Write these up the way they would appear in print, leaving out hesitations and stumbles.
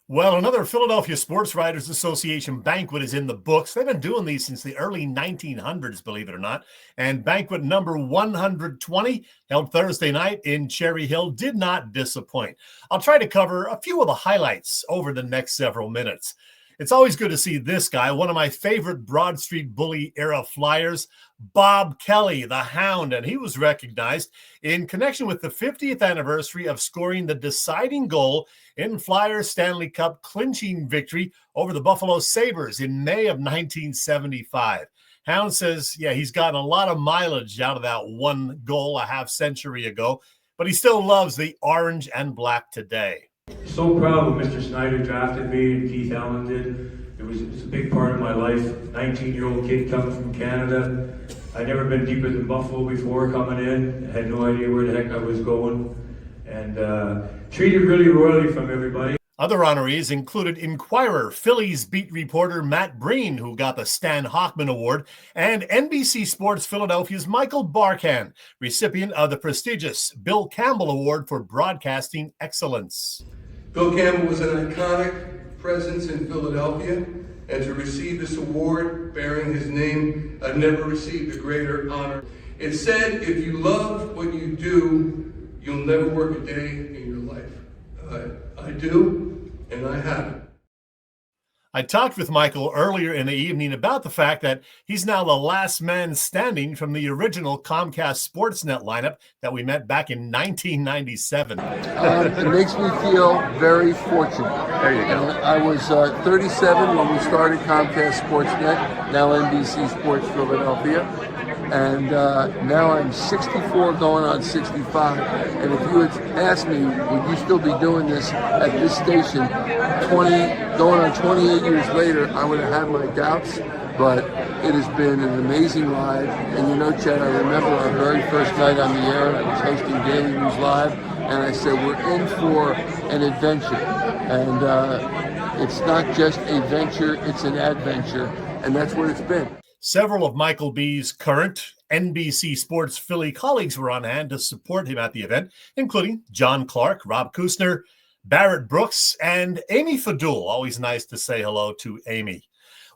Well, another Philadelphia Sports Writers Association banquet is in the books. They've been doing these since the early 1900s, believe it or not. And banquet number 120, held Thursday night in Cherry Hill, did not disappoint. I'll try to cover a few of the highlights over the next several minutes. It's always good to see this guy, one of my favorite Broad Street Bully era flyers, Bob Kelly, the Hound, and he was recognized in connection with the 50th anniversary of scoring the deciding goal in Flyers Stanley Cup clinching victory over the Buffalo Sabres in May of 1975. Hound says, he's gotten a lot of mileage out of that one goal a half century ago, but he still loves the orange and black today. So proud when Mr. Snyder drafted me and Keith Allen did. It's a big part of my life. 19-year-old kid coming from Canada. I'd never been deeper than Buffalo before coming in. I had no idea where the heck I was going. And treated really royally from everybody. Other honorees included Inquirer Phillies beat reporter Matt Breen, who got the Stan Hochman Award, and NBC Sports Philadelphia's Michael Barkann, recipient of the prestigious Bill Campbell Award for Broadcasting Excellence. Bill Campbell was an iconic presence in Philadelphia, and to receive this award bearing his name, I've never received a greater honor. It said, if you love what you do, you'll never work a day in your life. I do, and I haven't. I talked with Michael earlier in the evening about the fact that he's now the last man standing from the original Comcast Sportsnet lineup that we met back in 1997. It makes me feel very fortunate. There you go. I was 37 when we started Comcast Sportsnet, now NBC Sports Philadelphia. And now I'm 64 going on 65. And if you had asked me, would you still be doing this at this station going on 28 years later, I would have had my doubts. But it has been an amazing ride. And you know, Chad, I remember our very first night on the air, I was hosting Daily News Live, and I said, we're in for an adventure. And it's not just a venture, it's an adventure. And that's what it's been. Several of Michael B's current NBC Sports Philly colleagues were on hand to support him at the event, including John Clark, Rob Kusner, Barrett Brooks, and Amy Fadul. Always nice to say hello to Amy.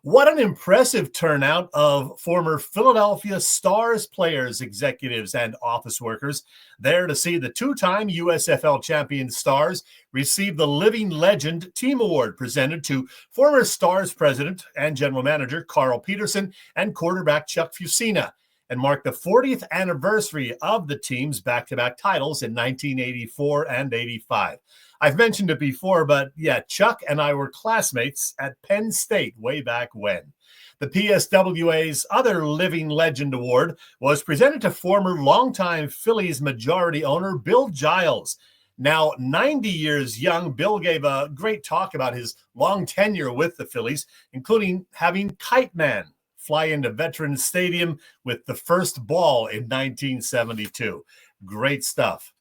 What an impressive turnout of former Philadelphia Stars players, executives, and office workers there to see the two-time USFL champion Stars receive the Living Legend Team Award presented to former Stars president and general manager Carl Peterson and quarterback Chuck Fusina, and mark the 40th anniversary of the team's back-to-back titles in 1984 and 85. I've mentioned it before, but Chuck and I were classmates at Penn State way back when. The PSWA's other Living Legend Award was presented to former longtime Phillies majority owner Bill Giles. Now 90 years young, Bill gave a great talk about his long tenure with the Phillies, including having Kite Man fly into Veterans Stadium with the first ball in 1972. Great stuff.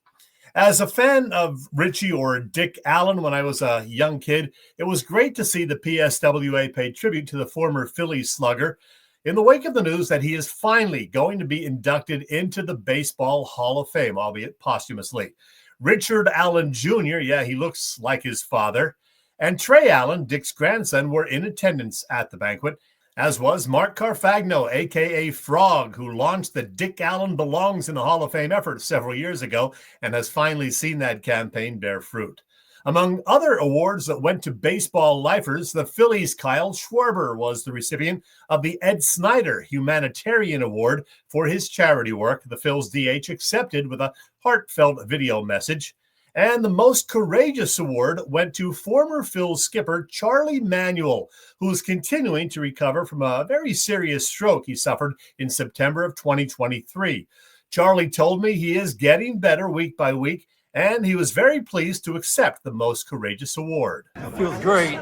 As a fan of Richie or Dick Allen when I was a young kid, it was great to see the PSWA pay tribute to the former Phillies slugger in the wake of the news that he is finally going to be inducted into the Baseball Hall of Fame, albeit posthumously. Richard Allen Jr., he looks like his father, and Trey Allen, Dick's grandson, were in attendance at the banquet, as was Mark Carfagno, a.k.a. Frog, who launched the Dick Allen Belongs in the Hall of Fame effort several years ago and has finally seen that campaign bear fruit. Among other awards that went to baseball lifers, the Phillies' Kyle Schwarber was the recipient of the Ed Snyder Humanitarian Award for his charity work. The Phil's DH accepted with a heartfelt video message. And the Most Courageous Award went to former Phil's skipper Charlie Manuel, who is continuing to recover from a very serious stroke he suffered in September of 2023. Charlie told me he is getting better week by week, and he was very pleased to accept the Most Courageous Award. It feels great,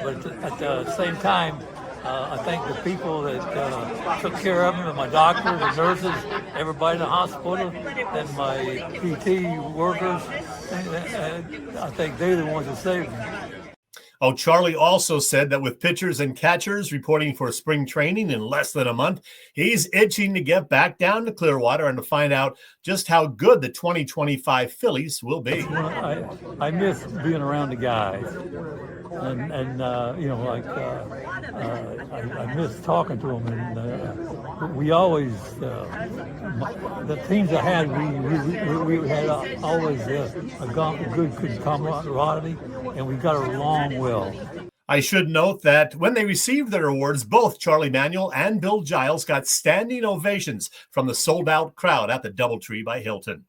but at the same time, I thank the people that took care of me, my doctors, the nurses, everybody in the hospital, and my PT workers. I think they're the ones that saved me. Oh, Charlie also said that with pitchers and catchers reporting for spring training in less than a month, he's itching to get back down to Clearwater and to find out just how good the 2025 Phillies will be. I miss being around the guys, and I miss talking to them. And we always, the teams I had, we had always a good camaraderie, and we got along well. I should note that when they received their awards, both Charlie Manuel and Bill Giles got standing ovations from the sold-out crowd at the DoubleTree by Hilton.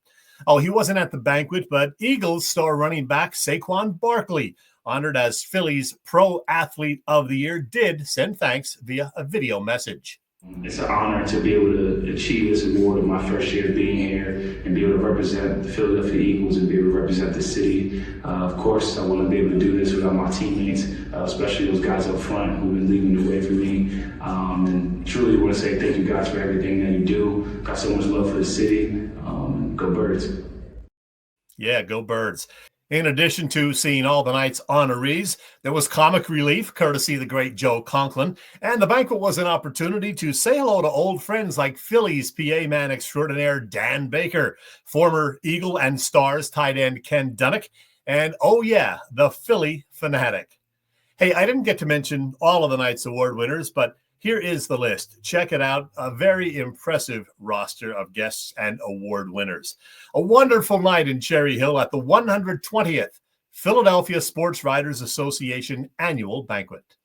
Oh, he wasn't at the banquet, but Eagles star running back Saquon Barkley, honored as Phillies Pro Athlete of the Year, did send thanks via a video message. It's an honor to be able to achieve this award in my first year being here and be able to represent the Philadelphia Eagles and be able to represent the city. Of course, I want to be able to do this without my teammates, especially those guys up front who've been leading the way for me. And truly want to say thank you guys for everything that you do. Got so much love for the city. Go Birds. Yeah, go Birds. In addition to seeing all the night's honorees, there was comic relief, courtesy of the great Joe Conklin, and the banquet was an opportunity to say hello to old friends like Phillies PA man extraordinaire Dan Baker, former Eagle and Stars tight end Ken Dunnick, and oh yeah, the Philly fanatic. Hey, I didn't get to mention all of the night's award winners, but here is the list. Check it out. A very impressive roster of guests and award winners. A wonderful night in Cherry Hill at the 120th Philadelphia Sports Writers Association Annual Banquet.